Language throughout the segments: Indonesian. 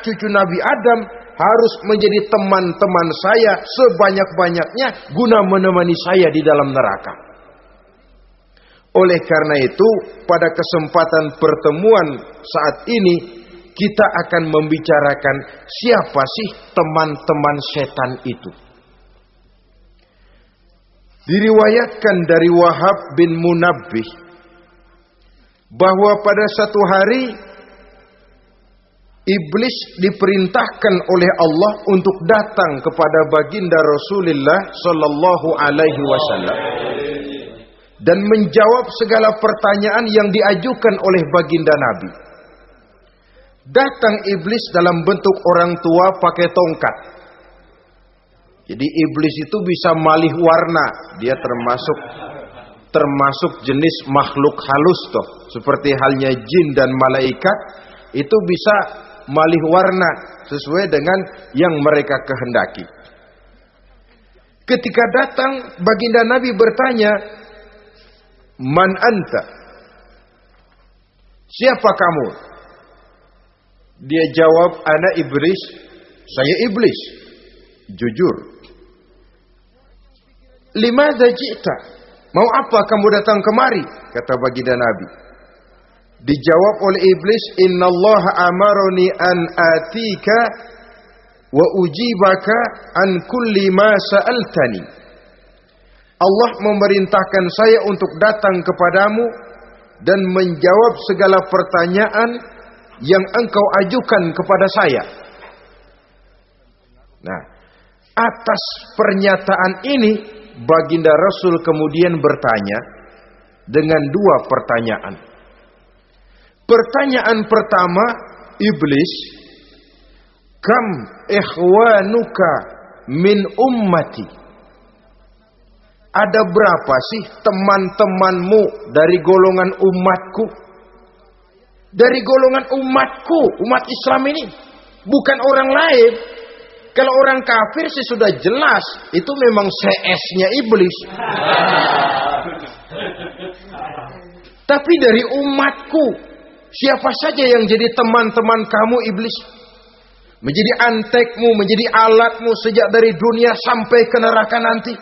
cucu Nabi Adam harus menjadi teman-teman saya sebanyak-banyaknya guna menemani saya di dalam neraka. Oleh karena itu, pada kesempatan pertemuan saat ini kita akan membicarakan siapa sih teman-teman setan itu. Diriwayatkan dari Wahab bin Munabbih bahwa pada satu hari iblis diperintahkan oleh Allah untuk datang kepada baginda Rasulullah sallallahu alaihi wasallam dan menjawab segala pertanyaan yang diajukan oleh baginda Nabi. Datang iblis dalam bentuk orang tua pakai tongkat. Jadi iblis itu bisa malih warna. Dia termasuk jenis makhluk halus toh. Seperti halnya jin dan malaikat itu bisa malih warna sesuai dengan yang mereka kehendaki. Ketika datang baginda Nabi bertanya, "Man anta?" Siapa kamu? Dia jawab, "Ana iblis." Saya iblis. Jujur. "Limadza ji'ta?" Mau apa kamu datang kemari? Kata baginda Nabi. Dijawab oleh iblis, "Innallaha amaroni an atika wa ujibaka an kulli ma sa'altani." Allah memerintahkan saya untuk datang kepadamu dan menjawab segala pertanyaan yang engkau ajukan kepada saya. Nah, atas pernyataan ini baginda Rasul kemudian bertanya dengan dua pertanyaan. Pertanyaan pertama, iblis, "Kam ikhwanuka min ummati?" Ada berapa sih teman-temanmu dari golongan umatku? Dari golongan umatku, umat Islam ini, bukan orang lain. Kalau orang kafir sih sudah jelas, itu memang CS-nya iblis. Tapi dari umatku, siapa saja yang jadi teman-teman kamu iblis? Menjadi antekmu, menjadi alatmu sejak dari dunia sampai ke neraka nanti.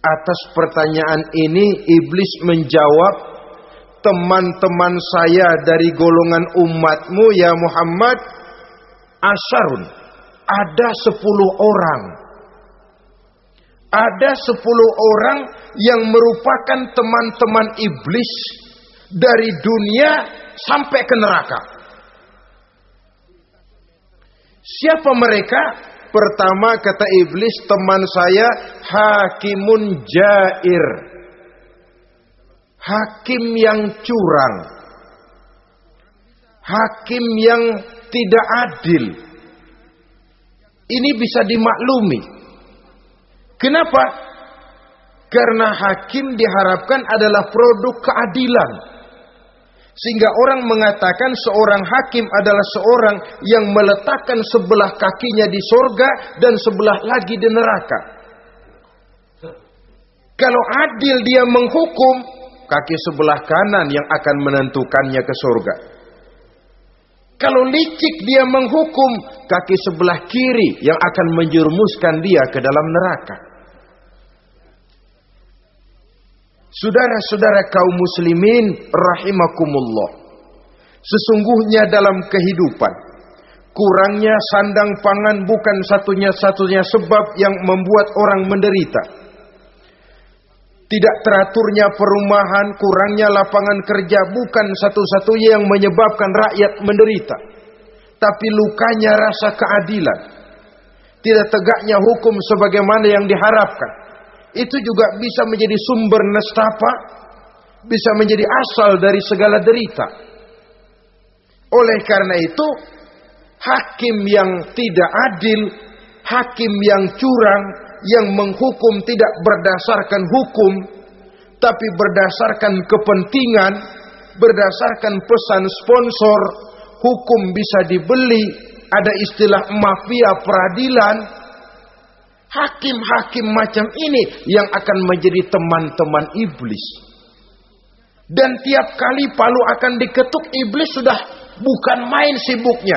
Atas pertanyaan ini iblis menjawab, "Teman-teman saya dari golongan umatmu ya Muhammad, asyarun. Ada 10 orang. Ada 10 orang yang merupakan teman-teman iblis dari dunia sampai ke neraka." Siapa mereka? Pertama kata iblis, teman saya hakimun jair. Hakim yang curang. Hakim yang tidak adil. Ini bisa dimaklumi. Kenapa? Karena hakim diharapkan adalah produk keadilan. Sehingga orang mengatakan seorang hakim adalah seorang yang meletakkan sebelah kakinya di surga dan sebelah lagi di neraka. Kalau adil dia menghukum, kaki sebelah kanan yang akan menentukannya ke surga. Kalau licik dia menghukum, kaki sebelah kiri yang akan menjerumuskan dia ke dalam neraka. Saudara-saudara kaum muslimin rahimakumullah. Sesungguhnya dalam kehidupan, kurangnya sandang pangan bukan satunya-satunya sebab yang membuat orang menderita. Tidak teraturnya perumahan, kurangnya lapangan kerja bukan satu-satunya yang menyebabkan rakyat menderita. Tapi lukanya rasa keadilan. Tidak tegaknya hukum sebagaimana yang diharapkan. Itu juga bisa menjadi sumber nestapa, bisa menjadi asal dari segala derita. Oleh karena itu, hakim yang tidak adil, hakim yang curang, yang menghukum tidak berdasarkan hukum, tapi berdasarkan kepentingan, berdasarkan pesan sponsor, hukum bisa dibeli, ada istilah mafia peradilan. Hakim-hakim macam ini yang akan menjadi teman-teman iblis. Dan tiap kali palu akan diketuk, iblis sudah bukan main sibuknya.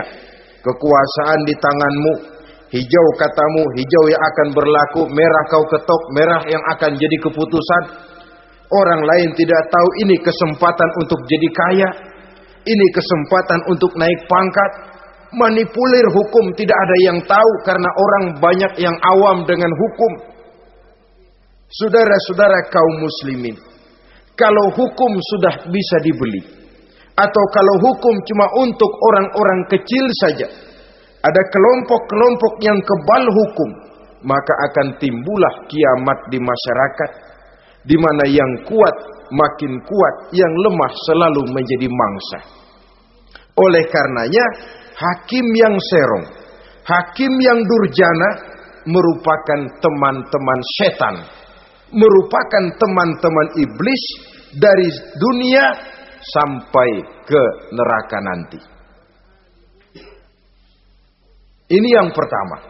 Kekuasaan di tanganmu. Hijau katamu, hijau yang akan berlaku. Merah kau ketok, merah yang akan jadi keputusan. Orang lain tidak tahu ini kesempatan untuk jadi kaya. Ini kesempatan untuk naik pangkat. Manipulir hukum tidak ada yang tahu karena orang banyak yang awam dengan hukum. Saudara-saudara kaum muslimin, kalau hukum sudah bisa dibeli, atau kalau hukum cuma untuk orang-orang kecil saja, ada kelompok-kelompok yang kebal hukum, maka akan timbullah kiamat di masyarakat, di mana yang kuat makin kuat, yang lemah selalu menjadi mangsa. Oleh karenanya, hakim yang serong, hakim yang durjana merupakan teman-teman setan, merupakan teman-teman iblis dari dunia sampai ke neraka nanti. Ini yang pertama.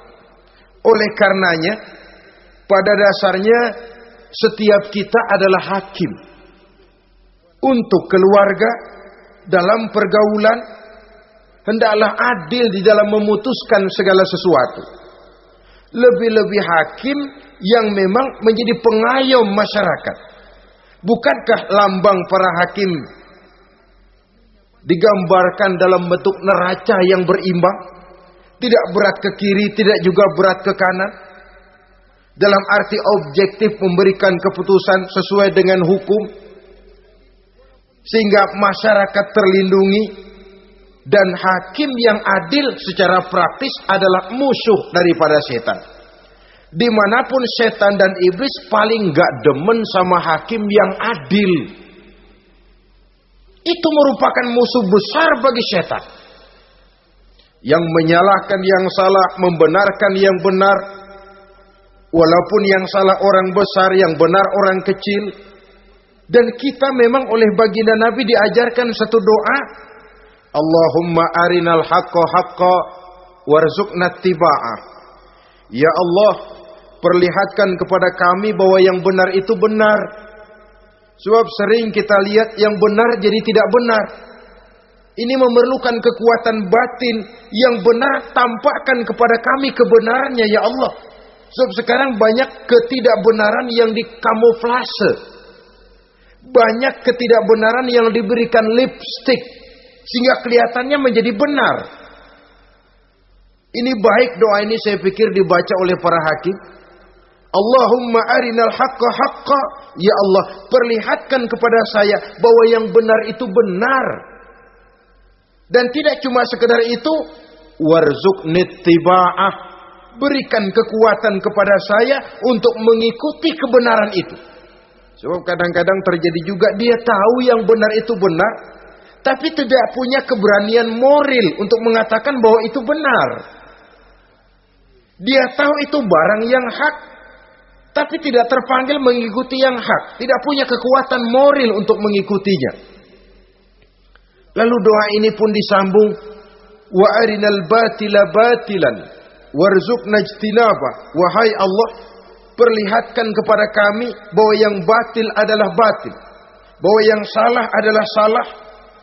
Oleh karenanya, pada dasarnya setiap kita adalah hakim untuk keluarga dalam pergaulan. Hendaklah adil di dalam memutuskan segala sesuatu. Lebih-lebih hakim yang memang menjadi pengayom masyarakat. Bukankah lambang para hakim digambarkan dalam bentuk neraca yang berimbang? Tidak berat ke kiri, tidak juga berat ke kanan. Dalam arti objektif memberikan keputusan sesuai dengan hukum. Sehingga masyarakat terlindungi. Dan hakim yang adil secara praktis adalah musuh daripada setan. Dimanapun setan dan iblis paling gak demen sama hakim yang adil. Itu merupakan musuh besar bagi setan. Yang menyalahkan yang salah, membenarkan yang benar. Walaupun yang salah orang besar, yang benar orang kecil. Dan kita memang oleh baginda Nabi diajarkan satu doa. Allahumma arinal haqqa haqqa warzuqna tiba'ah. Ya Allah, perlihatkan kepada kami bahwa yang benar itu benar. Sebab sering kita lihat yang benar jadi tidak benar. Ini memerlukan kekuatan batin. Yang benar tampakkan kepada kami kebenarannya ya Allah. Sebab sekarang banyak ketidakbenaran yang dikamuflase. Banyak ketidakbenaran yang diberikan lipstick. Sehingga kelihatannya menjadi benar. Ini baik doa ini saya pikir dibaca oleh para hakim. Allahumma arinal haqqa haqqa. Ya Allah, perlihatkan kepada saya bahwa yang benar itu benar. Dan tidak cuma sekedar itu. Warzuqnit tiba'ah. Berikan kekuatan kepada saya untuk mengikuti kebenaran itu. Sebab kadang-kadang terjadi juga dia tahu yang benar itu benar. Tapi tidak punya keberanian moral untuk mengatakan bahwa itu benar. Dia tahu itu barang yang hak. Tapi tidak terpanggil mengikuti yang hak. Tidak punya kekuatan moral untuk mengikutinya. Lalu doa ini pun disambung. Wa arinal batila batilan. Warzuqna ijtinabah. Wahai Allah, perlihatkan kepada kami bahwa yang batil adalah batil. Bahwa yang salah adalah salah.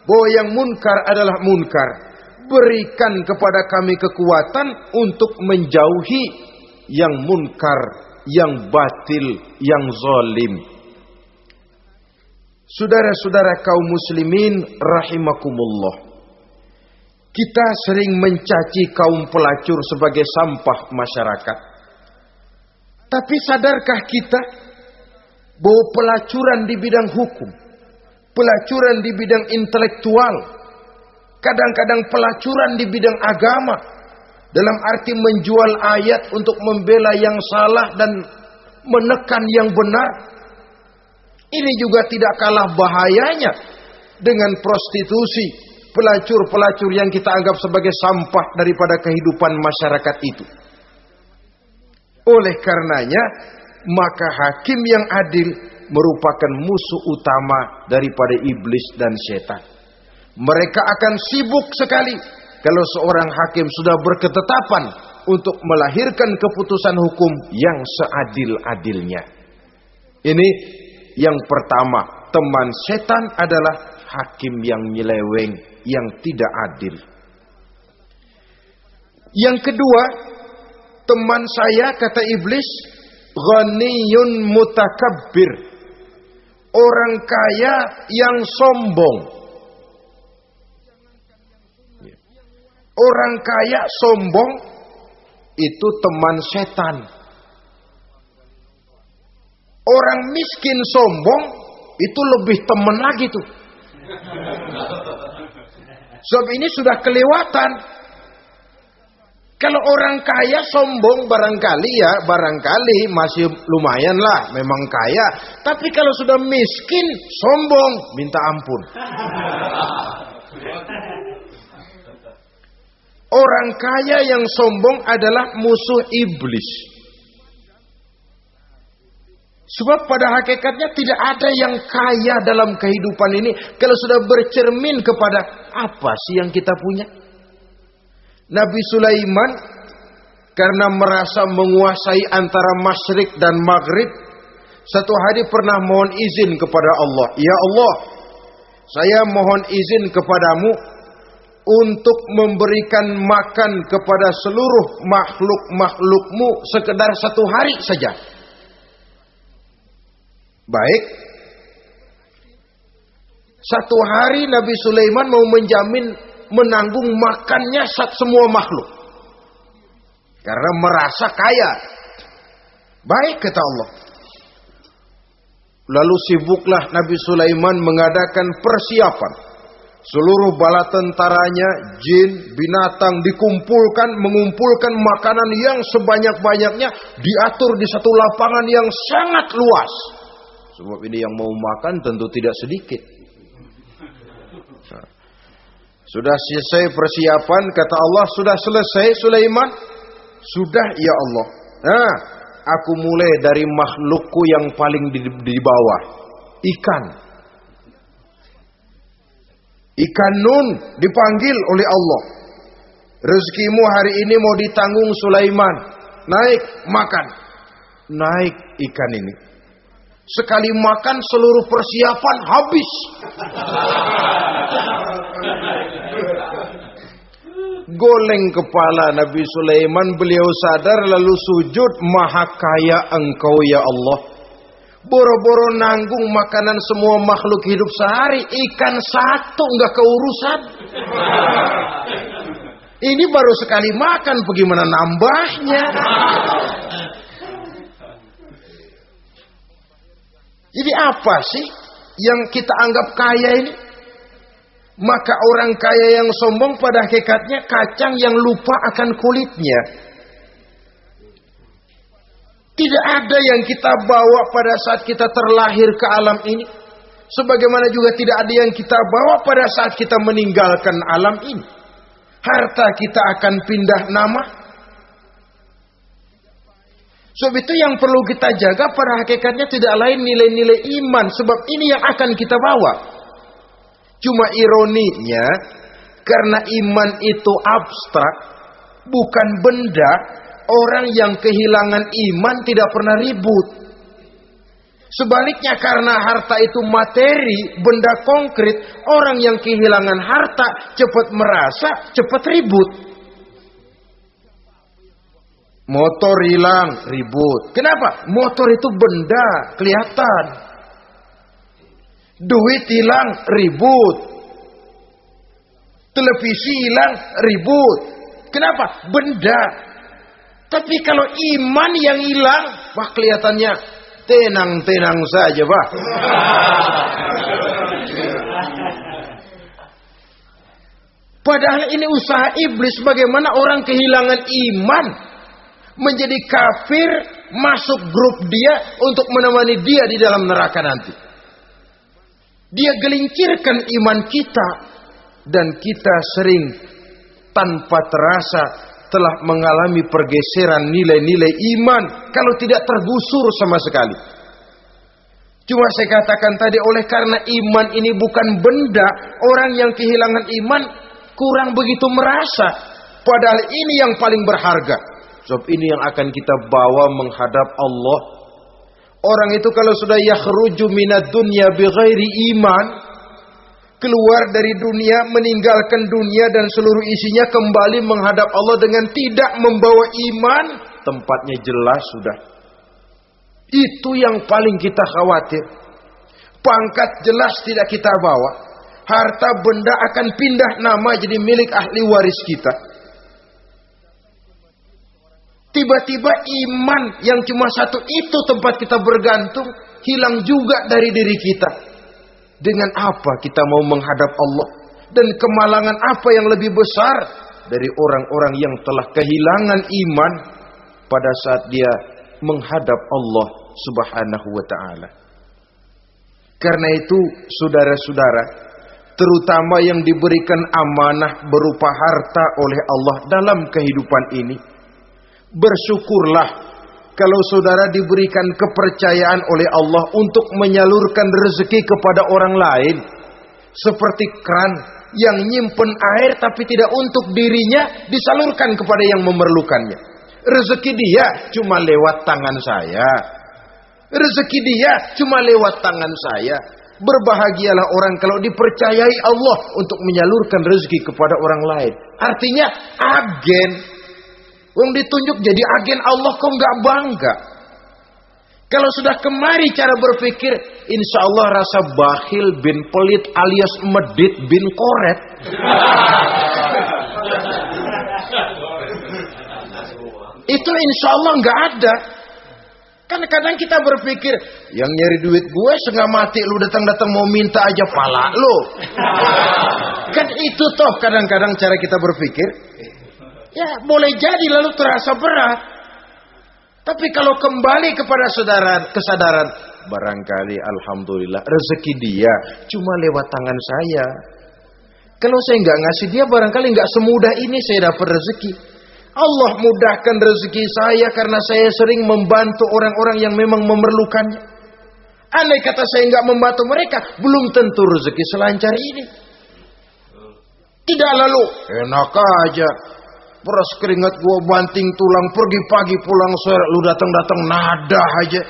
Bahwa yang munkar adalah munkar. Berikan kepada kami kekuatan untuk menjauhi yang munkar, yang batil, yang zalim. Saudara-saudara kaum muslimin rahimakumullah. Kita sering mencaci kaum pelacur sebagai sampah masyarakat. Tapi sadarkah kita bahwa pelacuran di bidang hukum, pelacuran di bidang intelektual, kadang-kadang pelacuran di bidang agama, dalam arti menjual ayat untuk membela yang salah dan menekan yang benar, ini juga tidak kalah bahayanya dengan prostitusi, pelacur-pelacur yang kita anggap sebagai sampah daripada kehidupan masyarakat itu. Oleh karenanya, maka hakim yang adil merupakan musuh utama daripada iblis dan setan. Mereka akan sibuk sekali kalau seorang hakim sudah berketetapan untuk melahirkan keputusan hukum yang seadil-adilnya. Ini yang pertama, teman setan adalah hakim yang nyeleweng, yang tidak adil. Yang kedua, teman saya kata iblis, ghaniyun mutakabbir. Orang kaya yang sombong. Orang kaya sombong itu teman setan. Orang miskin sombong itu lebih teman lagi tuh. Sebab ini sudah kelewatan. Kalau orang kaya sombong barangkali masih lumayan lah, memang kaya. Tapi kalau sudah miskin sombong, minta ampun. Orang kaya yang sombong adalah musuh iblis. Sebab pada hakikatnya tidak ada yang kaya dalam kehidupan ini kalau sudah bercermin kepada apa sih yang kita punya. Nabi Sulaiman karena merasa menguasai antara masyrik dan maghrib, satu hari pernah mohon izin kepada Allah. Ya Allah, saya mohon izin kepadamu untuk memberikan makan kepada seluruh makhluk-makhlukmu sekedar satu hari saja. Baik. Satu hari Nabi Sulaiman mau menjamin menanggung makannya semua makhluk. Karena merasa kaya. Baik kata Allah. Lalu sibuklah Nabi Sulaiman mengadakan persiapan. Seluruh bala tentaranya, jin, binatang dikumpulkan, mengumpulkan makanan yang sebanyak-banyaknya, diatur di satu lapangan yang sangat luas. Sebab ini yang mau makan tentu tidak sedikit. Nah, sudah selesai persiapan, kata Allah, sudah selesai Sulaiman? Sudah ya Allah. Nah, aku mulai dari makhlukku yang paling di bawah. Ikan. Ikan Nun dipanggil oleh Allah. Rezekimu hari ini mau ditanggung Sulaiman. Naik, makan. Naik ikan ini. Sekali makan seluruh persiapan habis. Goleng kepala Nabi Sulaiman, beliau sadar lalu sujud, maha kaya engkau ya Allah. Boro-boro nanggung makanan semua makhluk hidup sehari, ikan satu nggak keurusan. Ini baru sekali makan, bagaimana nambahnya? Jadi apa sih yang kita anggap kaya ini? Maka orang kaya yang sombong pada hakikatnya kacang yang lupa akan kulitnya. Tidak ada yang kita bawa pada saat kita terlahir ke alam ini. Sebagaimana juga tidak ada yang kita bawa pada saat kita meninggalkan alam ini. Harta kita akan pindah nama. Sebab itu yang perlu kita jaga pada hakikatnya tidak lain nilai-nilai iman. Sebab ini yang akan kita bawa. Cuma ironinya, karena iman itu abstrak, bukan benda, orang yang kehilangan iman tidak pernah ribut. Sebaliknya karena harta itu materi, benda konkret, orang yang kehilangan harta cepat merasa, cepat ribut. Motor hilang, ribut. Kenapa? Motor itu benda, kelihatan. Duit hilang, ribut. Televisi hilang, ribut. Kenapa? Benda. Tapi kalau iman yang hilang, wah kelihatannya tenang-tenang saja, Pak. Padahal ini usaha iblis bagaimana orang kehilangan iman, menjadi kafir, masuk grup dia untuk menemani dia di dalam neraka nanti. Dia gelincirkan iman kita, dan kita sering tanpa terasa telah mengalami pergeseran nilai-nilai iman kalau tidak tergusur sama sekali. Cuma saya katakan tadi, oleh karena iman ini bukan benda, orang yang kehilangan iman kurang begitu merasa. Padahal ini yang paling berharga. Sebab ini yang akan kita bawa menghadap Allah. Orang itu kalau sudah yakhruju minad dunya bighairi iman, keluar dari dunia, meninggalkan dunia dan seluruh isinya, kembali menghadap Allah dengan tidak membawa iman, tempatnya jelas sudah. Itu yang paling kita khawatir. Pangkat jelas tidak kita bawa, harta benda akan pindah nama jadi milik ahli waris kita. Tiba-tiba iman yang cuma satu itu tempat kita bergantung hilang juga dari diri kita. Dengan apa kita mau menghadap Allah? Dan kemalangan apa yang lebih besar dari orang-orang yang telah kehilangan iman pada saat dia menghadap Allah Subhanahu wa ta'ala. Karena itu saudara-saudara, terutama yang diberikan amanah berupa harta oleh Allah dalam kehidupan ini, bersyukurlah kalau saudara diberikan kepercayaan oleh Allah untuk menyalurkan rezeki kepada orang lain. Seperti keran yang nyimpen air tapi tidak untuk dirinya, disalurkan kepada yang memerlukannya. Rezeki dia cuma lewat tangan saya. Rezeki dia cuma lewat tangan saya. Berbahagialah orang kalau dipercayai Allah untuk menyalurkan rezeki kepada orang lain. Artinya agen. Yang ditunjuk jadi agen Allah, kok nggak bangga? Kalau sudah kemari cara berpikir, insya Allah rasa bakhil bin pelit alias medit bin koret. Itu insya Allah nggak ada. Kan kadang kita berpikir, yang nyari duit gue setengah mati, lu datang-datang mau minta aja pala lu. Kan itu toh kadang-kadang cara kita berpikir. Ya boleh jadi lalu terasa berat. Tapi kalau kembali kepada kesadaran, barangkali alhamdulillah rezeki dia cuma lewat tangan saya. Kalau saya nggak ngasih dia, barangkali nggak semudah ini saya dapat rezeki. Allah mudahkan rezeki saya karena saya sering membantu orang-orang yang memang memerlukannya. Andai kata saya nggak membantu mereka, belum tentu rezeki selancar ini. Tidak lalu enak aja, peras keringat gua banting tulang, pergi pagi pulang sore, lu datang-datang nada aja.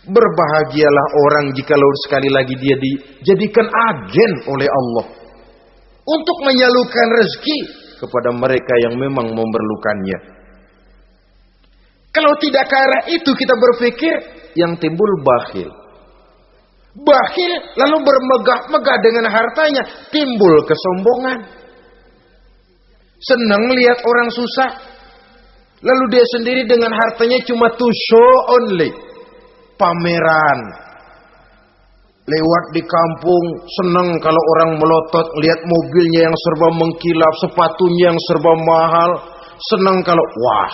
Berbahagialah orang jikalau sekali lagi dia dijadikan agen oleh Allah untuk menyalurkan rezeki kepada mereka yang memang memerlukannya. Kalau tidak ke arah itu kita berpikir, yang timbul bakhil. Bakhil lalu bermegah-megah dengan hartanya, timbul kesombongan. Senang lihat orang susah, lalu dia sendiri dengan hartanya cuma to show only, pameran. Lewat di kampung, senang kalau orang melotot, lihat mobilnya yang serba mengkilap, sepatunya yang serba mahal. Senang kalau, wah,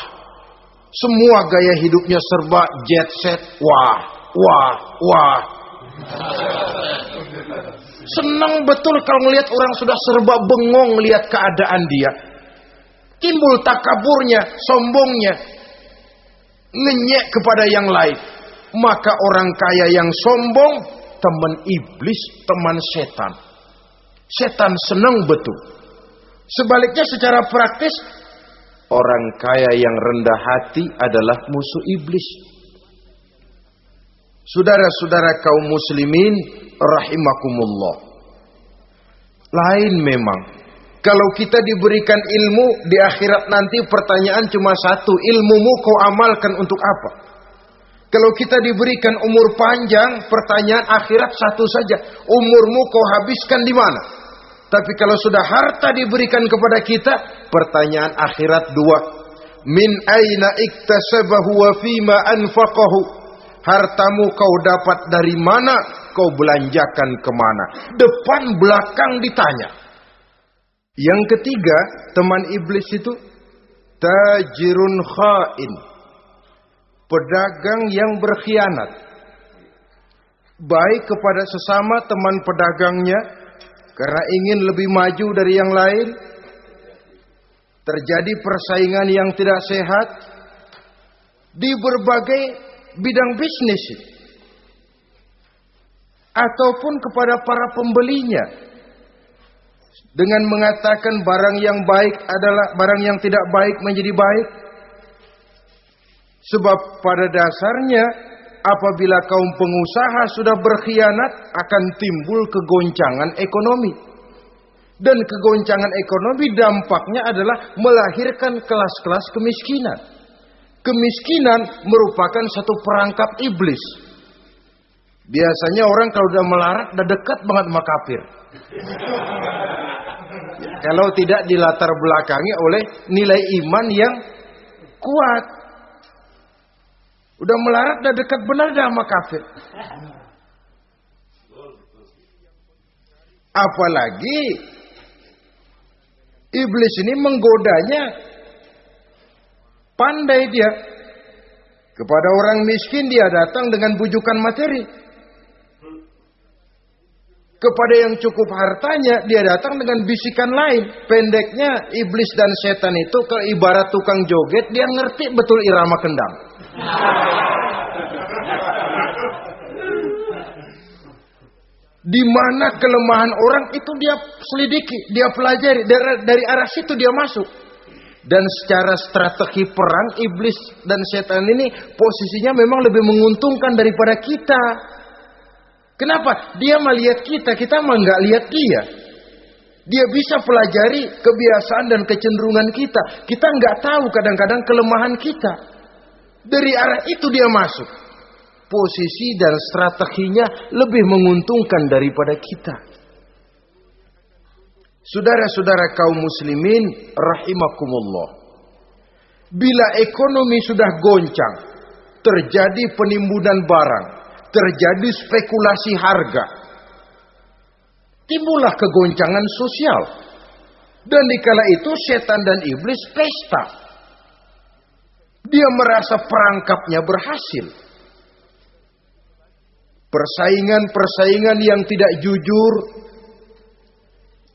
semua gaya hidupnya serba jet set, wah, wah, wah. Senang betul kalau melihat orang sudah serba bengong lihat keadaan dia. Timbul takaburnya, sombongnya, ngenyek kepada yang lain. Maka orang kaya yang sombong, teman iblis, teman setan. Setan senang betul. Sebaliknya secara praktis, orang kaya yang rendah hati adalah musuh iblis. Saudara-saudara kaum muslimin rahimakumullah. Lain memang. Kalau kita diberikan ilmu di akhirat nanti, pertanyaan cuma satu, ilmumu kau amalkan untuk apa? Kalau kita diberikan umur panjang, pertanyaan akhirat satu saja, umurmu kau habiskan di mana? Tapi kalau sudah harta diberikan kepada kita, pertanyaan akhirat dua, min aina iktasabahu wa fima anfaqahu? Hartamu kau dapat dari mana, kau belanjakan kemana? Depan belakang ditanya. Yang ketiga, teman iblis itu tajirun khain, pedagang yang berkhianat, baik kepada sesama teman pedagangnya karena ingin lebih maju dari yang lain. Terjadi persaingan yang tidak sehat di berbagai bidang bisnis, ataupun kepada para pembelinya dengan mengatakan barang yang baik adalah barang yang tidak baik menjadi baik. Sebab pada dasarnya apabila kaum pengusaha sudah berkhianat, akan timbul kegoncangan ekonomi. Dan kegoncangan ekonomi dampaknya adalah melahirkan kelas-kelas kemiskinan. Kemiskinan merupakan satu perangkap iblis. Biasanya orang kalau udah melarat, udah dekat banget sama kafir. Kalau tidak dilatar belakangi oleh nilai iman yang kuat. Udah melarat, udah dekat benar dah sama kafir. Apalagi iblis ini menggodanya pandai dia. Kepada orang miskin dia datang dengan bujukan materi. Kepada yang cukup hartanya dia datang dengan bisikan lain. Pendeknya iblis dan setan itu kalau ibarat tukang joget, dia ngerti betul irama kendang. Di mana kelemahan orang itu dia selidiki, dia pelajari, dari arah situ dia masuk. Dan secara strategi perang, iblis dan setan ini posisinya memang lebih menguntungkan daripada kita. Kenapa? Dia melihat kita mah nggak lihat dia. Dia bisa pelajari kebiasaan dan kecenderungan kita. Kita nggak tahu kadang-kadang kelemahan kita. Dari arah itu dia masuk. Posisi dan strateginya lebih menguntungkan daripada kita. Saudara-saudara kaum muslimin rahimakumullah. Bila ekonomi sudah goncang, terjadi penimbunan barang, terjadi spekulasi harga, timbullah kegoncangan sosial. Dan dikala itu setan dan iblis pesta. Dia merasa perangkapnya berhasil. Persaingan-persaingan yang tidak jujur,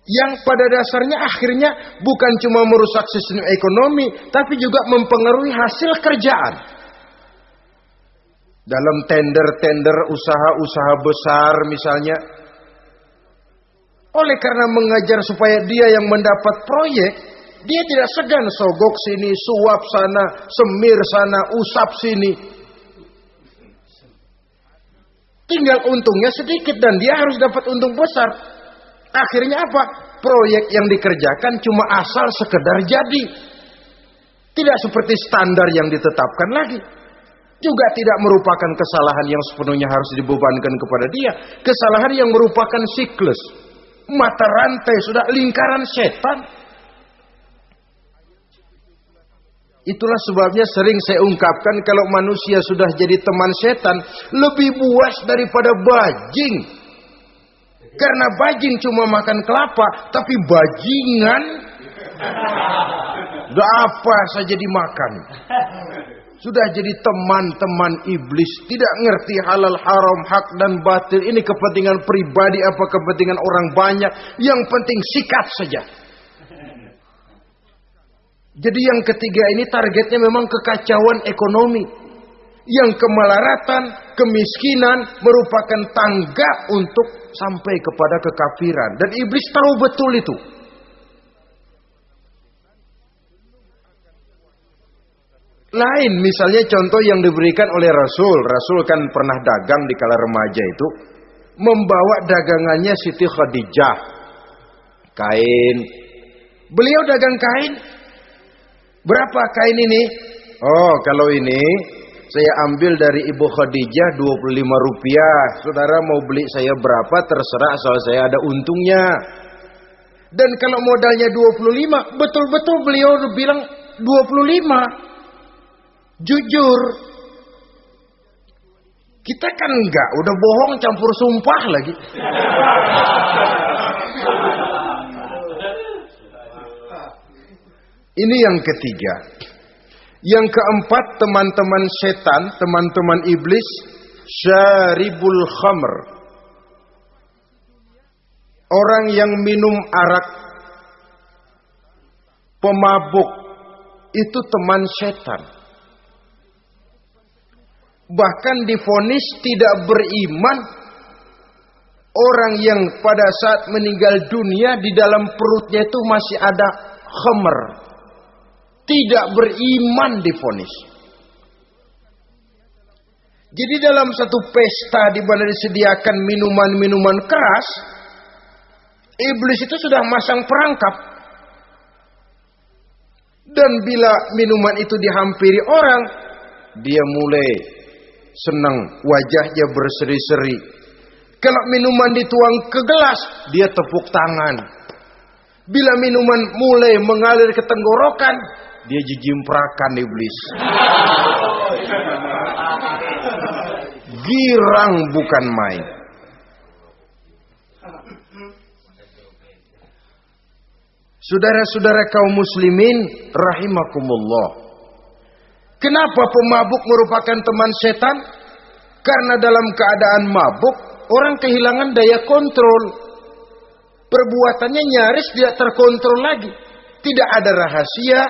yang pada dasarnya akhirnya bukan cuma merusak sistem ekonomi, tapi juga mempengaruhi hasil kerjaan. Dalam tender-tender usaha-usaha besar misalnya, oleh karena mengajar supaya dia yang mendapat proyek, dia tidak segan sogok sini, suap sana, semir sana, usap sini. Tinggal untungnya sedikit dan dia harus dapat untung besar. Akhirnya apa? Proyek yang dikerjakan cuma asal sekedar jadi. Tidak seperti standar yang ditetapkan lagi. Juga tidak merupakan kesalahan yang sepenuhnya harus dibebankan kepada dia. Kesalahan yang merupakan siklus. Mata rantai, sudah lingkaran setan. Itulah sebabnya sering saya ungkapkan, kalau manusia sudah jadi teman setan, lebih buas daripada bajing. Karena bajing cuma makan kelapa, tapi bajingan udah apa saja dimakan. Sudah jadi teman-teman iblis, tidak ngerti halal haram, hak dan batil. Ini kepentingan pribadi apa kepentingan orang banyak, yang penting sikat saja. Jadi yang ketiga ini targetnya memang kekacauan ekonomi. Yang kemelaratan, kemiskinan merupakan tangga untuk sampai kepada kekafiran. Dan iblis tahu betul itu. Lain misalnya contoh yang diberikan oleh Rasul. Rasul kan pernah dagang di kala remaja itu. Membawa dagangannya Siti Khadijah. Kain. Beliau dagang kain. Berapa kain ini? Oh, kalau ini saya ambil dari Ibu Khadijah 25 rupiah. Saudara mau beli saya berapa terserah, soal saya ada untungnya. Dan kalau modalnya 25, betul-betul beliau bilang 25. Jujur. Kita kan enggak, udah bohong campur sumpah lagi. Ini yang ketiga. Yang keempat, teman-teman setan, teman-teman iblis, syaribul khamr. Orang yang minum arak, pemabuk, itu teman setan. Bahkan divonis tidak beriman orang yang pada saat meninggal dunia di dalam perutnya itu masih ada khamr. Tidak beriman divonis. Jadi dalam satu pesta di mana disediakan minuman-minuman keras, iblis itu sudah masang perangkap. Dan bila minuman itu dihampiri orang, dia mulai senang, wajahnya berseri-seri. Kalau minuman dituang ke gelas, dia tepuk tangan. Bila minuman mulai mengalir ke tenggorokan, dia jijimprakan iblis. Girang bukan main. Saudara-saudara kaum muslimin rahimakumullah. Kenapa pemabuk merupakan teman setan? Karena dalam keadaan mabuk, orang kehilangan daya kontrol. Perbuatannya nyaris tidak terkontrol lagi. Tidak ada rahasia,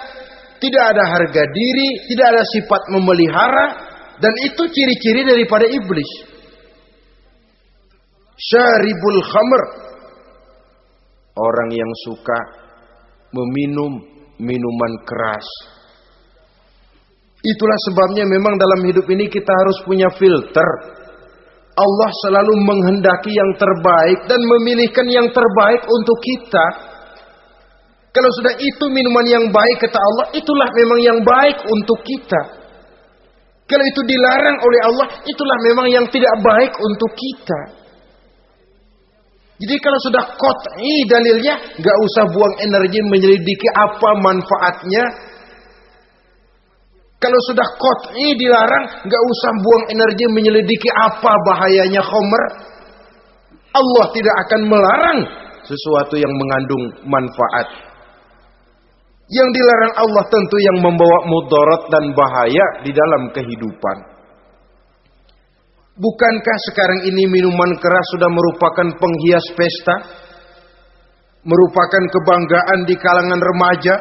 tidak ada harga diri, tidak ada sifat memelihara, dan itu ciri-ciri daripada iblis. Syaribul khamr, orang yang suka meminum minuman keras. Itulah sebabnya memang dalam hidup ini kita harus punya filter. Allah selalu menghendaki yang terbaik dan memilihkan yang terbaik untuk kita. Kalau sudah itu minuman yang baik kata Allah, itulah memang yang baik untuk kita. Kalau itu dilarang oleh Allah, itulah memang yang tidak baik untuk kita. Jadi kalau sudah qat'i dalilnya, gak usah buang energi menyelidiki apa manfaatnya. Kalau sudah qat'i dilarang, gak usah buang energi menyelidiki apa bahayanya khamr. Allah tidak akan melarang sesuatu yang mengandung manfaat. Yang dilarang Allah tentu yang membawa mudarat dan bahaya di dalam kehidupan. Bukankah sekarang ini minuman keras sudah merupakan penghias pesta? Merupakan kebanggaan di kalangan remaja?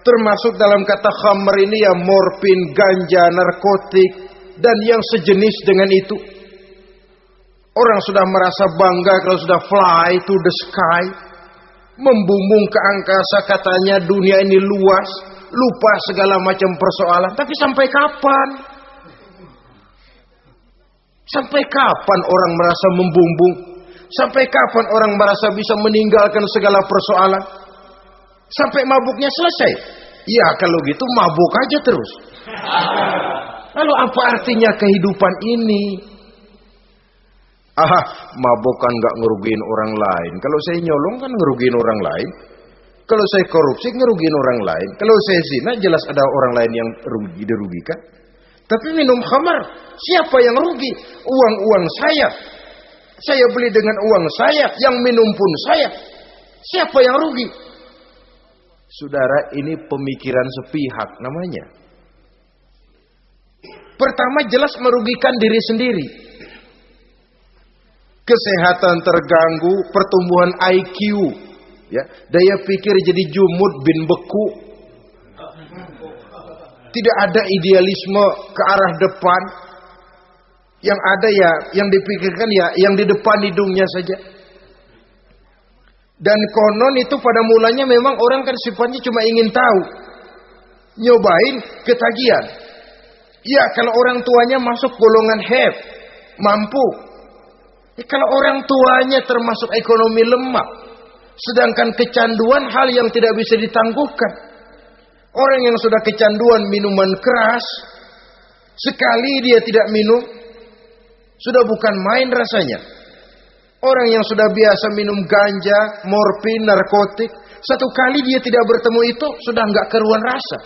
Termasuk dalam kata khamr ini ya morfin, ganja, narkotik, dan yang sejenis dengan itu. Orang sudah merasa bangga kalau sudah fly to the sky. Membumbung ke angkasa, katanya dunia ini luas. Lupa segala macam persoalan. Tapi sampai kapan? Sampai kapan orang merasa membumbung? Sampai kapan orang merasa bisa meninggalkan segala persoalan? Sampai mabuknya selesai? Ya kalau gitu mabuk aja terus. Lalu apa artinya kehidupan ini? Mabuk kan gak ngerugiin orang lain. Kalau saya nyolong kan ngerugiin orang lain. Kalau saya korupsi ngerugiin orang lain. Kalau saya zina jelas ada orang lain yang dirugikan. Tapi minum khamar, siapa yang rugi? Uang-uang saya. Saya beli dengan uang saya, yang minum pun saya. Siapa yang rugi? Saudara, ini pemikiran sepihak namanya. Pertama jelas merugikan diri sendiri. Kesehatan terganggu, pertumbuhan IQ, ya, daya pikir jadi jumud bin beku. Tidak ada idealisme ke arah depan. Yang ada ya, yang dipikirkan ya, yang di depan hidungnya saja. Dan konon itu pada mulanya memang orang kan sifatnya cuma ingin tahu. Nyobain ketagihan. Ya kalau orang tuanya masuk golongan have, mampu. Ya, kalau orang tuanya termasuk ekonomi lemah. Sedangkan kecanduan hal yang tidak bisa ditangguhkan. Orang yang sudah kecanduan minuman keras, sekali dia tidak minum, sudah bukan main rasanya. Orang yang sudah biasa minum ganja, morfin, narkotik, satu kali dia tidak bertemu itu, sudah nggak keruan rasa.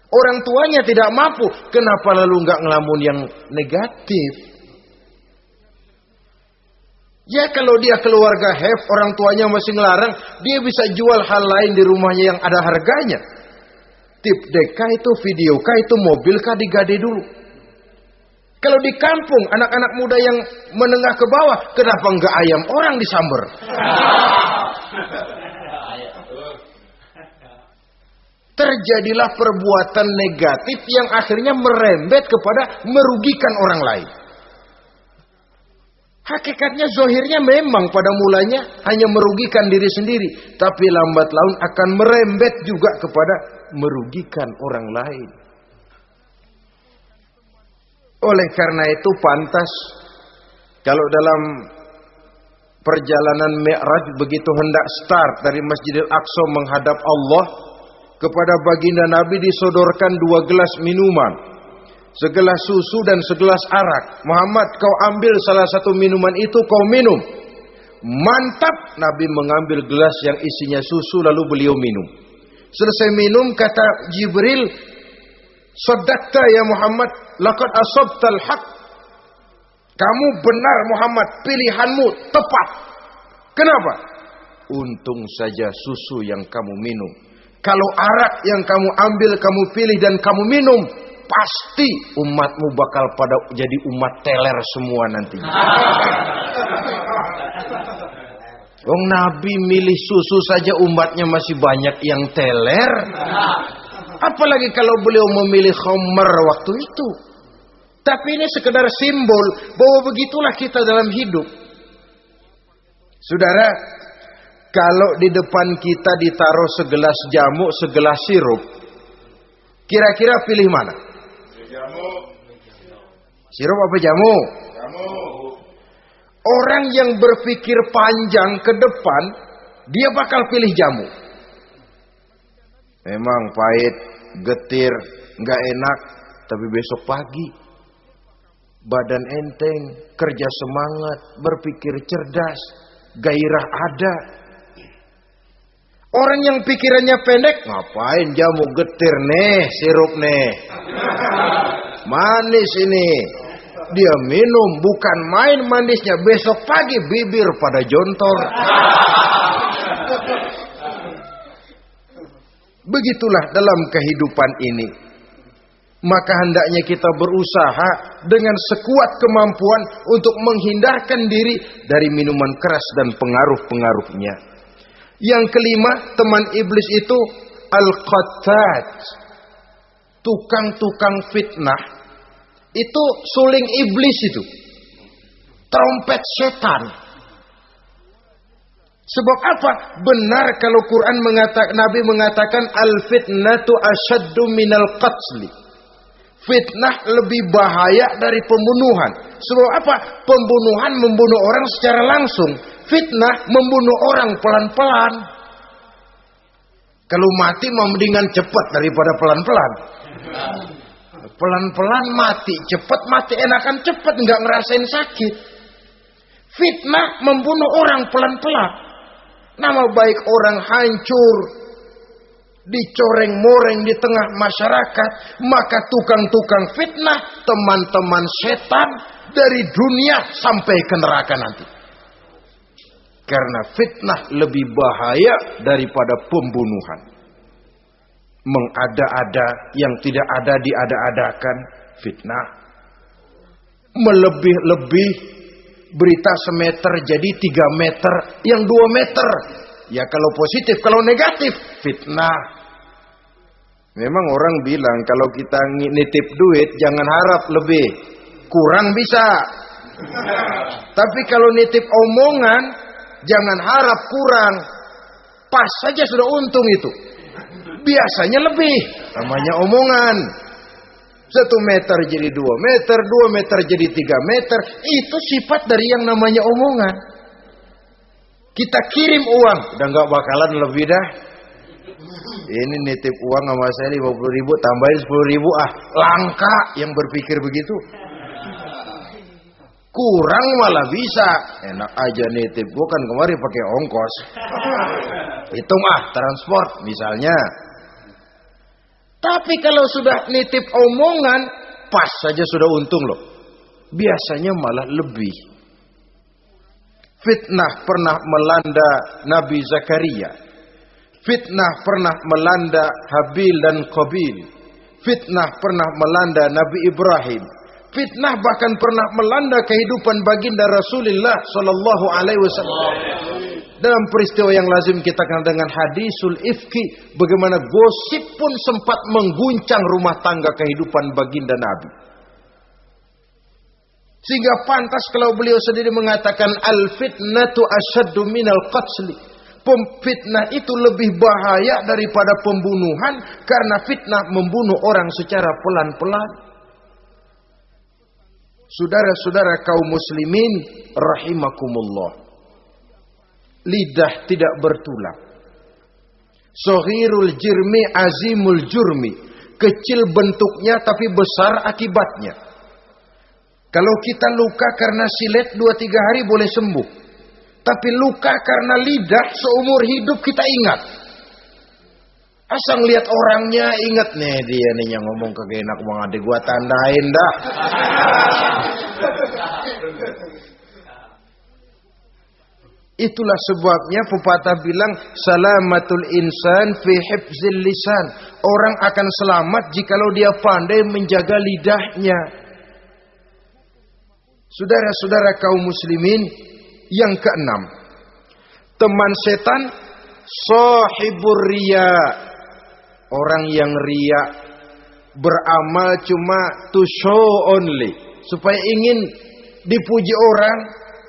Orang tuanya tidak mampu, kenapa lalu nggak ngelamun yang negatif? Ya kalau dia keluarga have, orang tuanya masih ngelarang, dia bisa jual hal lain di rumahnya yang ada harganya. Tip deka itu, video kah itu, mobil kah digade dulu. Kalau di kampung, anak-anak muda yang menengah ke bawah, kenapa enggak ayam orang disamber? Terjadilah perbuatan negatif yang akhirnya merembet kepada merugikan orang lain. Hakikatnya zohirnya memang pada mulanya hanya merugikan diri sendiri. Tapi lambat laun akan merembet juga kepada merugikan orang lain. Oleh karena itu pantas kalau dalam perjalanan Mi'raj begitu hendak start dari Masjidil Aqsa menghadap Allah, kepada baginda Nabi disodorkan 2 gelas minuman, segelas susu dan segelas arak. Muhammad, kau ambil salah satu minuman itu, kau minum. Mantap. Nabi mengambil gelas yang isinya susu lalu beliau minum. Selesai minum kata Jibril, "Shaddaqta ya Muhammad, laqad asabtal haq." Kamu benar Muhammad, pilihanmu tepat. Kenapa? Untung saja susu yang kamu minum. Kalau arak yang kamu ambil, kamu pilih dan kamu minum, pasti umatmu bakal pada jadi umat teler semua nanti. Wong Nabi milih susu saja umatnya masih banyak yang teler. Apalagi kalau beliau memilih khamr waktu itu. Tapi ini sekedar simbol bahwa begitulah kita dalam hidup. Saudara, kalau di depan kita ditaruh segelas jamu, segelas sirup, kira-kira pilih mana? Jamu. Sirup apa jamu? Jamu. Orang yang berpikir panjang ke depan, dia bakal pilih jamu. Memang pahit, getir, nggak enak, tapi besok pagi badan enteng, kerja semangat, berpikir cerdas, gairah ada. Orang yang pikirannya pendek, ngapain jamu getir nih, sirup nih, manis ini. Dia minum, bukan main manisnya, besok pagi bibir pada jontor. Begitulah dalam kehidupan ini. Maka hendaknya kita berusaha dengan sekuat kemampuan untuk menghindarkan diri dari minuman keras dan pengaruh-pengaruhnya. Yang kelima, teman iblis itu al-qattat, tukang-tukang fitnah. Itu suling iblis itu, trompet setan. Sebab apa? Benar kalau Quran mengatakan, Nabi mengatakan al-fitnatu asyaddu minal qatli. Fitnah lebih bahaya dari pembunuhan. Sebab apa? Pembunuhan membunuh orang secara langsung. Fitnah membunuh orang pelan-pelan. Kalau mati mendingan cepat daripada pelan-pelan. Pelan-pelan mati, cepat mati enakan cepat, nggak ngerasain sakit. Fitnah membunuh orang pelan-pelan. Nama baik orang hancur, dicoreng-moreng di tengah masyarakat. Maka tukang-tukang fitnah, teman-teman setan dari dunia sampai ke neraka nanti. Karena fitnah lebih bahaya daripada pembunuhan. Mengada-ada yang tidak ada diada-adakan, fitnah. Melebih-lebih, berita semeter jadi 3 meter, yang 2 meter. Ya kalau positif, kalau negatif, fitnah. Memang orang bilang kalau kita nitip duit jangan harap lebih, kurang bisa. Tapi kalau nitip omongan jangan harap kurang, pas saja sudah untung itu. Biasanya lebih, namanya omongan. 1 meter jadi 2 meter, 2 meter jadi 3 meter. Itu sifat dari yang namanya omongan. Kita kirim uang, udah gak bakalan lebih dah. Ini nitip uang sama saya 50.000, tambahin 10.000, langka yang berpikir begitu. Kurang malah bisa. Enak aja nitip, gua kan kemarin pakai ongkos. Hitung transport misalnya. Tapi kalau sudah nitip omongan, pas saja sudah untung loh. Biasanya malah lebih. Fitnah pernah melanda Nabi Zakaria. Fitnah pernah melanda Habil dan Qabil. Fitnah pernah melanda Nabi Ibrahim. Fitnah bahkan pernah melanda kehidupan baginda Rasulullah sallallahu alaihi wasallam. Dalam peristiwa yang lazim kita kenal dengan hadisul ifki, bagaimana gosip pun sempat mengguncang rumah tangga kehidupan baginda Nabi. Sehingga pantas kalau beliau sendiri mengatakan al-fitnatu asyaddu minal qatli. Fitnah itu lebih bahaya daripada pembunuhan, karena fitnah membunuh orang secara pelan-pelan. Saudara-saudara kaum muslimin rahimakumullah. Lidah tidak bertulang. Shaghirul jirmi azimul jurmi. Kecil bentuknya tapi besar akibatnya. Kalau kita luka karena silet 2-3 hari boleh sembuh. Tapi luka karena lidah seumur hidup kita ingat. Asal lihat orangnya ingat nih dia nih yang ngomong kagak enak bang adik gua tandain dah. Itulah sebabnya pepatah bilang salamatul insan fi hifzil lisan. Orang akan selamat jikalau dia pandai menjaga lidahnya. Saudara-saudara kaum muslimin, yang keenam, teman setan sahibur riya. Orang yang riya, beramal cuma to show only, supaya ingin dipuji orang,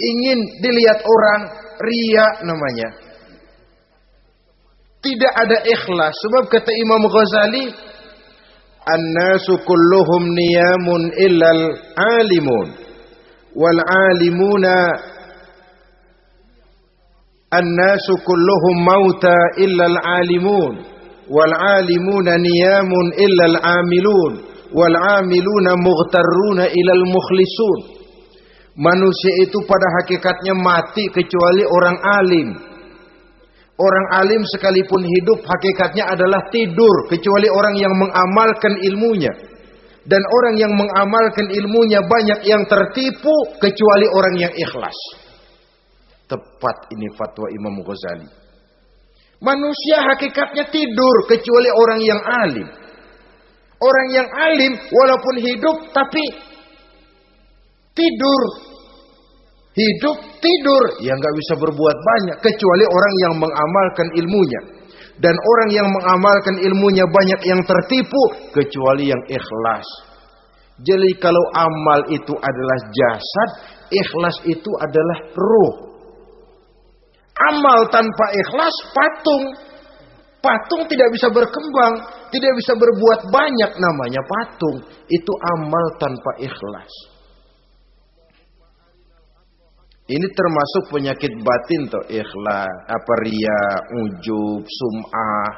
ingin dilihat orang, riya namanya. Tidak ada ikhlas. Sebab kata Imam Ghazali, an-nasu kulluhum niyamun illal alimun wal alimuna an-nasu kulluhum mauta illal alimun wal alimuna niyamun illal amilun wal amiluna mughtarruna ilal mukhlisun. Manusia itu pada hakikatnya mati kecuali orang alim. Orang alim sekalipun hidup hakikatnya adalah tidur kecuali orang yang mengamalkan ilmunya. Dan orang yang mengamalkan ilmunya banyak yang tertipu kecuali orang yang ikhlas. Tepat ini fatwa Imam Ghazali. Manusia hakikatnya tidur kecuali orang yang alim. Orang yang alim walaupun hidup tapi tidur. Hidup tidur. Ya nggak bisa berbuat banyak. Kecuali orang yang mengamalkan ilmunya. Dan orang yang mengamalkan ilmunya banyak yang tertipu. Kecuali yang ikhlas. Jadi kalau amal itu adalah jasad. Ikhlas itu adalah ruh. Amal tanpa ikhlas patung. Patung tidak bisa berkembang. Tidak bisa berbuat banyak, namanya patung. Itu amal tanpa ikhlas. Ini termasuk penyakit batin toh, ikhlas, riya, ujub, sum'ah,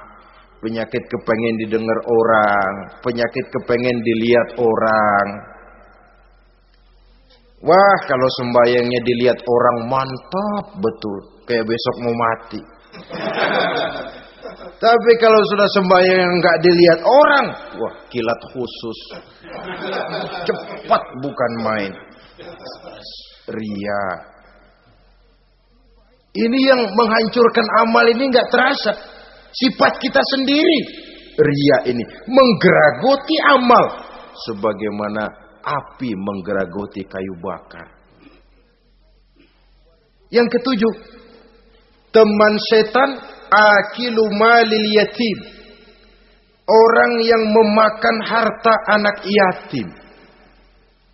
penyakit kepengen didengar orang, penyakit kepengen dilihat orang. Wah, kalau sembayangnya dilihat orang mantap betul, kayak besok mau mati. Tapi kalau sudah sembahyang nggak dilihat orang, wah kilat khusus, cepat bukan main. Riya. Ini yang menghancurkan amal ini nggak terasa. Sifat kita sendiri. Riya ini menggeragoti amal. Sebagaimana api menggeragoti kayu bakar. Yang ketujuh. Teman setan akilu malil yatim. Orang yang memakan harta anak yatim.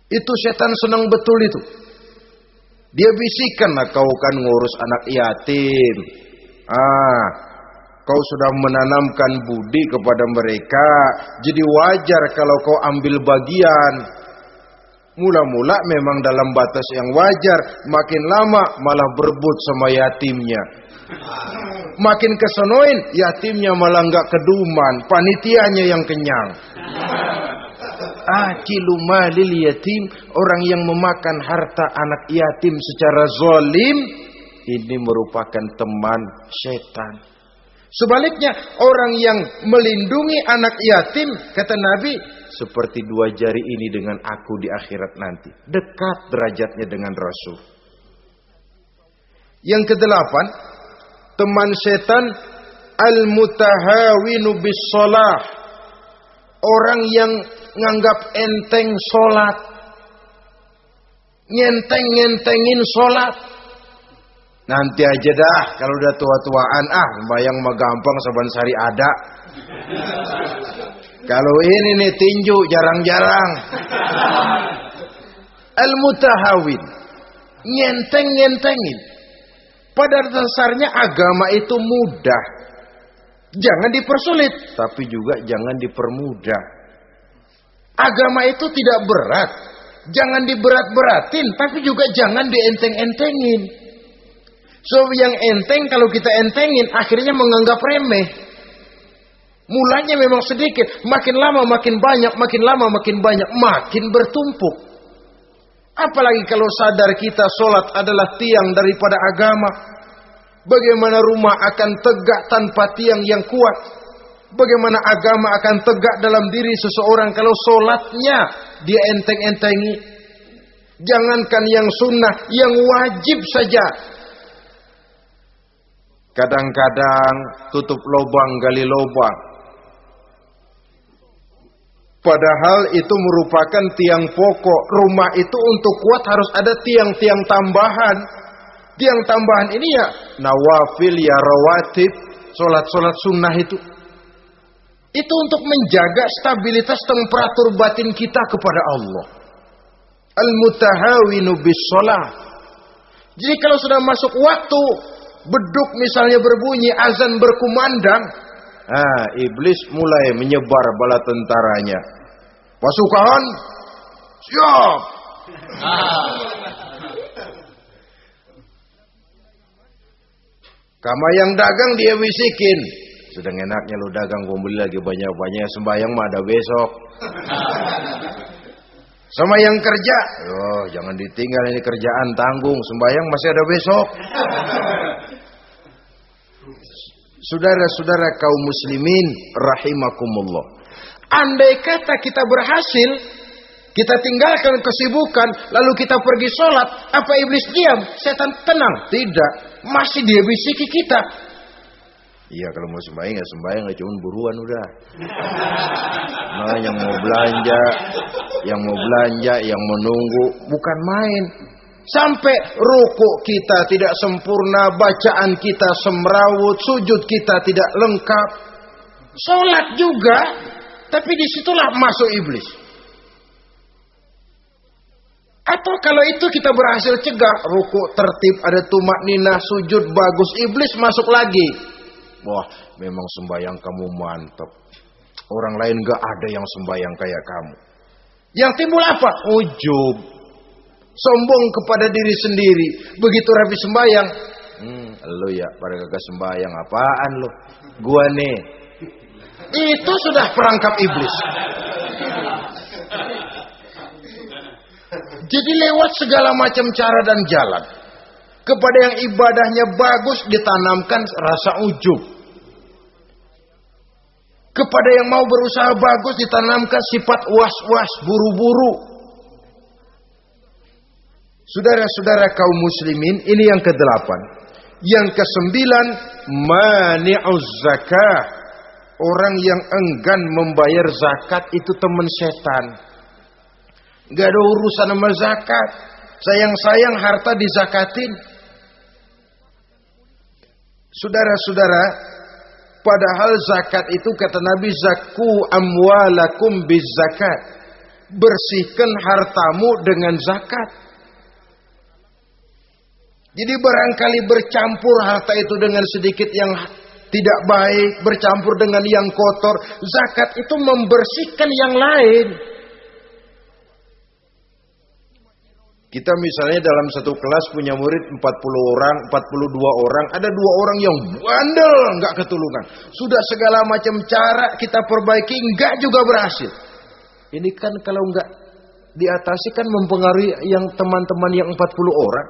Itu setan senang betul itu. Dia bisikan, nah kau kan ngurus anak yatim. Kau sudah menanamkan budi kepada mereka. Jadi wajar kalau kau ambil bagian. Mula-mula memang dalam batas yang wajar. Makin lama malah berebut sama yatimnya. Makin kesonoin, yatimnya malah nggak keduman. Panitianya yang kenyang. Akilu malil yatim, orang yang memakan harta anak yatim secara zalim, ini merupakan teman setan. Sebaliknya, orang yang melindungi anak yatim, kata Nabi, seperti 2 jari ini dengan aku di akhirat nanti. Dekat derajatnya dengan Rasul. Yang kedelapan, teman setan al-mutahawinu bis shalah. Orang yang nganggap enteng sholat. Ngenteng-ngentengin sholat. Nanti aja dah. Kalau udah tua-tuaan. Bayang mah gampang saban sari ada. Kalau ini nih tinju jarang-jarang. Al-mutahawin. Ngenteng-ngentengin. Pada dasarnya agama itu mudah. Jangan dipersulit. Tapi juga jangan dipermudah. Agama itu tidak berat. Jangan diberat-beratin, tapi juga jangan dienteng-entengin. So yang enteng kalau kita entengin akhirnya menganggap remeh. Mulanya memang sedikit, makin lama makin banyak, makin lama makin banyak, makin bertumpuk. Apalagi kalau sadar kita sholat adalah tiang daripada agama. Bagaimana rumah akan tegak tanpa tiang yang kuat? Bagaimana agama akan tegak dalam diri seseorang kalau sholatnya dia enteng-entengi? Jangankan yang sunnah, yang wajib saja. Kadang-kadang tutup lubang gali lubang. Padahal itu merupakan tiang pokok. Rumah itu untuk kuat harus ada tiang-tiang tambahan. Tiang tambahan ini ya nawafil, ya rawatib, solat-solat sunnah itu. Itu untuk menjaga stabilitas temperatur batin kita kepada Allah. Al-mutahawinu bis-shalah. Jadi kalau sudah masuk waktu, beduk misalnya berbunyi, azan berkumandang, iblis mulai menyebar bala tentaranya. Pasukan, siap. Kama yang dagang dia bisikin, sedang enaknya lu dagang, gua beli lagi banyak-banyak, sembahyang mah ada besok. Sama yang kerja, jangan ditinggal ini kerjaan, tanggung, sembahyang masih ada besok. Saudara-saudara kaum muslimin rahimakumullah. Andai kata kita berhasil, kita tinggalkan kesibukan, lalu kita pergi sholat, apa iblis diam? Setan tenang? Tidak, masih dia bisiki kita. Iya, kalau mau sembahyang ya sembahyang, cuma buruan udah. Nah, yang mau belanja, yang menunggu, bukan main. Sampai rukuk kita tidak sempurna, bacaan kita semrawut, sujud kita tidak lengkap. Sholat juga, tapi disitulah masuk iblis. Atau kalau itu kita berhasil cegah, rukuk tertib, ada tumak ninah, sujud bagus, iblis masuk lagi. Wah, memang sembahyang kamu mantap. Orang lain gak ada yang sembahyang kayak kamu. Yang timbul apa? Ujub. Sombong kepada diri sendiri. Begitu rapi sembahyang, lu ya pada kagak sembahyang, apaan lu? Gua nih. Itu sudah perangkap iblis. Jadi lewat segala macam cara dan jalan, kepada yang ibadahnya bagus ditanamkan rasa ujub. Kepada yang mau berusaha bagus ditanamkan sifat was-was, buru-buru. Saudara-saudara kaum muslimin, ini yang ke-8. Yang ke-9, mani'uz zakah. Orang yang enggan membayar zakat itu teman setan. Gak ada urusan sama zakat. Sayang-sayang harta dizakatin. Saudara-saudara, padahal zakat itu kata Nabi, zakku amwalakum biz zakat. Bersihkan hartamu dengan zakat. Jadi barangkali bercampur harta itu dengan sedikit yang tidak baik, bercampur dengan yang kotor. Zakat itu membersihkan yang lain. Kita misalnya dalam satu kelas punya murid 40 orang, 42 orang, ada 2 orang yang bandel, enggak ketulungan. Sudah segala macam cara kita perbaiki, enggak juga berhasil. Ini kan kalau enggak diatasi kan mempengaruhi yang teman-teman yang 40 orang.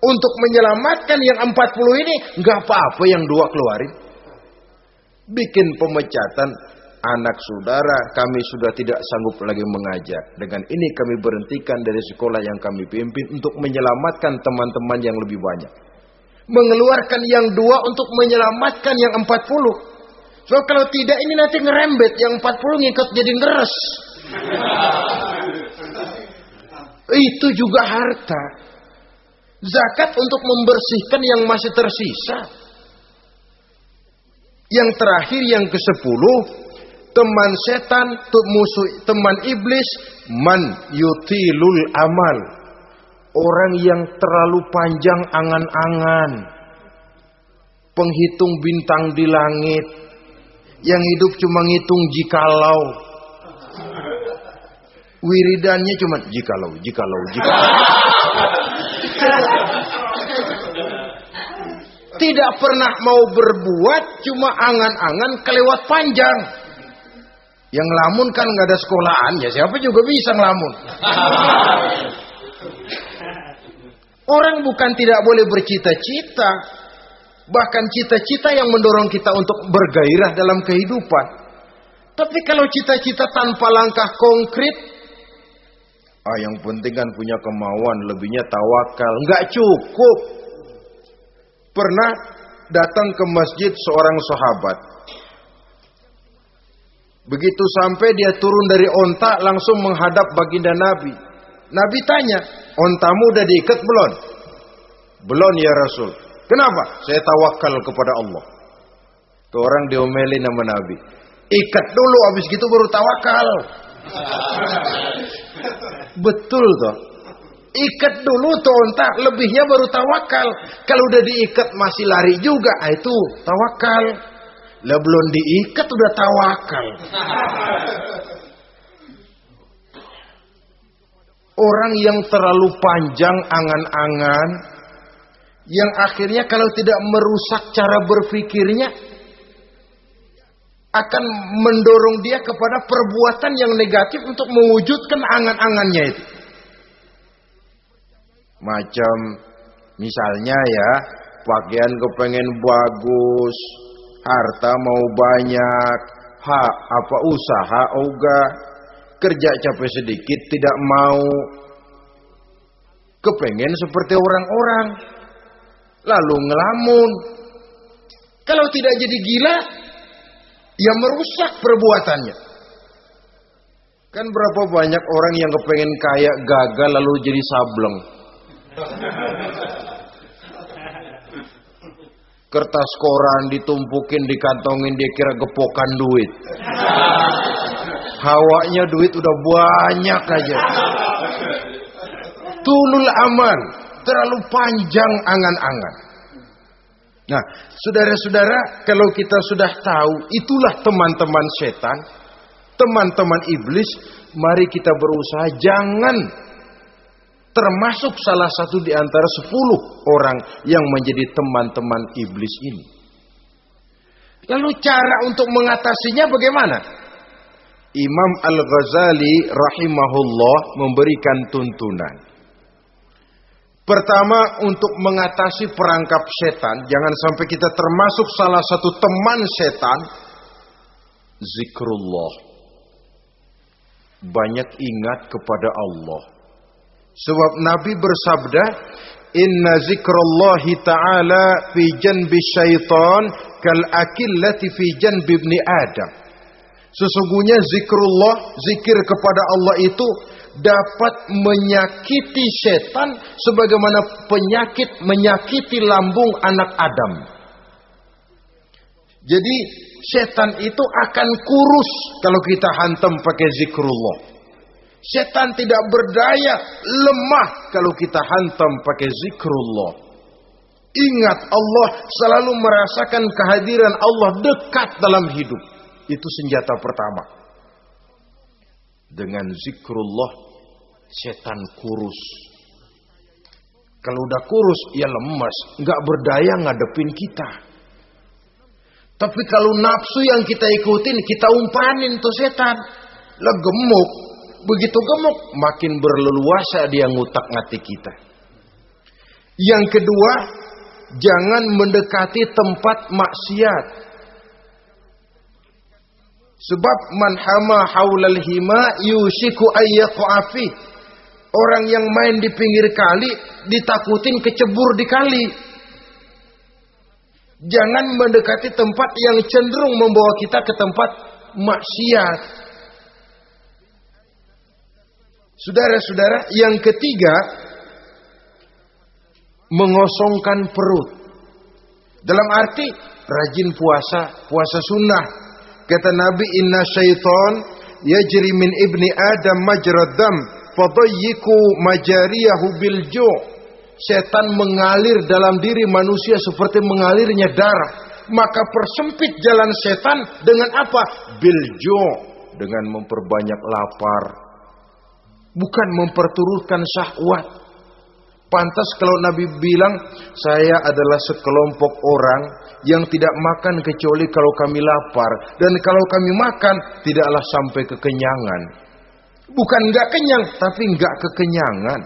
Untuk menyelamatkan yang 40 ini, enggak apa-apa yang 2 keluarin. Bikin pemecatan. Anak saudara kami sudah tidak sanggup lagi mengajar. Dengan ini kami berhentikan dari sekolah yang kami pimpin untuk menyelamatkan teman-teman yang lebih banyak. Mengeluarkan yang 2 untuk menyelamatkan yang 40. So kalau tidak ini nanti ngerembet, yang 40 ngikut jadi ngeres. Itu juga harta. Zakat untuk membersihkan yang masih tersisa. Yang terakhir yang ke-10, teman setan, musuh, teman iblis, man yutilul amal. Orang yang terlalu panjang angan-angan. Penghitung bintang di langit. Yang hidup cuma ngitung jikalau. Wiridannya cuma jikalau. Tidak pernah mau berbuat, cuma angan-angan kelewat panjang. Yang ngelamun kan nggak ada sekolahan, ya siapa juga bisa ngelamun. Orang bukan tidak boleh bercita-cita, bahkan cita-cita yang mendorong kita untuk bergairah dalam kehidupan. Tapi kalau cita-cita tanpa langkah konkret, yang penting kan punya kemauan, lebihnya tawakal, nggak cukup. Pernah datang ke masjid seorang sahabat. Begitu sampai dia turun dari onta, langsung menghadap baginda Nabi. Nabi tanya, ontamu udah diikat belum? Belum ya Rasul. Kenapa? Saya tawakal kepada Allah. Tuh orang diomelin sama Nabi. Ikat dulu, habis gitu baru tawakal. Betul toh. Ikat dulu tuh onta, lebihnya baru tawakal. Kalau udah diikat masih lari juga, itu tawakal. Lah belum diikat udah tawakal. Orang yang terlalu panjang angan-angan, yang akhirnya kalau tidak merusak cara berpikirnya, akan mendorong dia kepada perbuatan yang negatif untuk mewujudkan angan-angannya itu. Macam misalnya ya, pakaian kepengen bagus, harta mau banyak, usaha ogah, kerja capek sedikit tidak mau, kepengen seperti orang-orang, lalu ngelamun. Kalau tidak jadi gila, ya merusak perbuatannya. Kan berapa banyak orang yang kepengen kaya gagal lalu jadi sableng. Kertas koran ditumpukin, dikantongin, dia kira gepokan duit. Hawanya duit udah banyak aja. Tulul aman, terlalu panjang angan-angan. Nah, saudara-saudara, kalau kita sudah tahu itulah teman-teman setan, teman-teman iblis, mari kita berusaha jangan termasuk salah satu di antara 10 orang yang menjadi teman-teman iblis ini. Lalu cara untuk mengatasinya bagaimana? Imam Al-Ghazali rahimahullah memberikan tuntunan. Pertama, untuk mengatasi perangkap setan, jangan sampai kita termasuk salah satu teman setan, zikrullah. Banyak ingat kepada Allah. Sebab Nabi bersabda, inna zikrullahi ta'ala fi janbi syaitan kal akillati fi janbi ibni Adam. Sesungguhnya zikrullah, zikir kepada Allah itu dapat menyakiti setan sebagaimana penyakit menyakiti lambung anak Adam. Jadi setan itu akan kurus kalau kita hantam pakai zikrullah. Setan tidak berdaya, lemah kalau kita hantam pakai zikrullah. Ingat Allah, selalu merasakan kehadiran Allah dekat dalam hidup. Itu senjata pertama. Dengan zikrullah, setan kurus. Kalau udah kurus, ya lemas, nggak berdaya ngadepin kita. Tapi kalau nafsu yang kita ikutin, kita umpanin tuh setan. Lah gemuk. Begitu gemuk, makin berleluasa dia ngutak-ngatik kita. Yang kedua, jangan mendekati tempat maksiat. Sebab man hama haulal hima yushiku ayyaqafi. Orang yang main di pinggir kali ditakutin kecebur di kali. Jangan mendekati tempat yang cenderung membawa kita ke tempat maksiat. Saudara-saudara, yang ketiga, mengosongkan perut. Dalam arti rajin puasa sunnah. Kata Nabi, inna syaitan yajri min ibni Adam majrad dam fadayyiku majariyahu bil ju'. Setan mengalir dalam diri manusia seperti mengalirnya darah. Maka persempit jalan setan dengan apa? Bil ju', dengan memperbanyak lapar. bukan memperturutkan syahwat. Pantas kalau Nabi bilang, saya adalah sekelompok orang yang tidak makan kecuali kalau kami lapar, dan kalau kami makan tidaklah sampai kekenyangan. Bukan enggak kenyang, tapi enggak kekenyangan.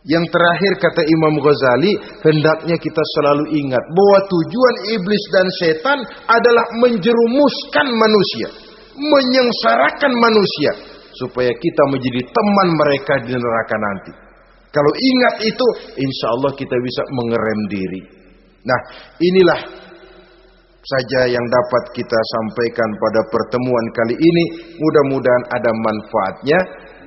Yang terakhir kata Imam Ghazali, hendaknya kita selalu ingat bahwa tujuan iblis dan setan adalah menjerumuskan manusia, menyengsarakan manusia, supaya kita menjadi teman mereka di neraka nanti. Kalau ingat itu, insya Allah kita bisa mengerem diri. Nah, inilah saja yang dapat kita sampaikan pada pertemuan kali ini. Mudah-mudahan ada manfaatnya.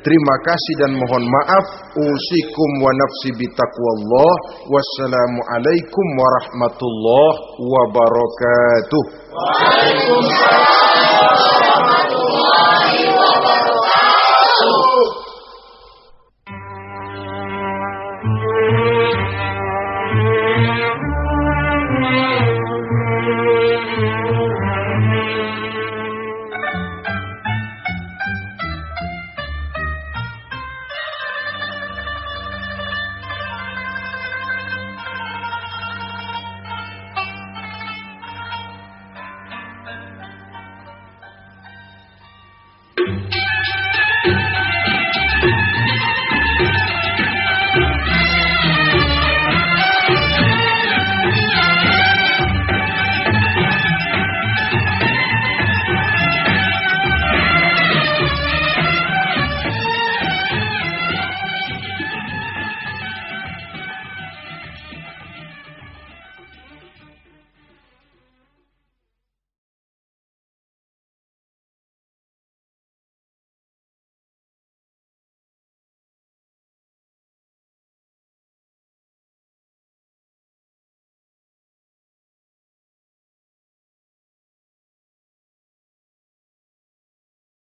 Terima kasih dan mohon maaf. Usikum wa nafsi bitaqwallah. Wassalamualaikum warahmatullahi wabarakatuh. Waalaikumsalam warahmatullahi wabarakatuh.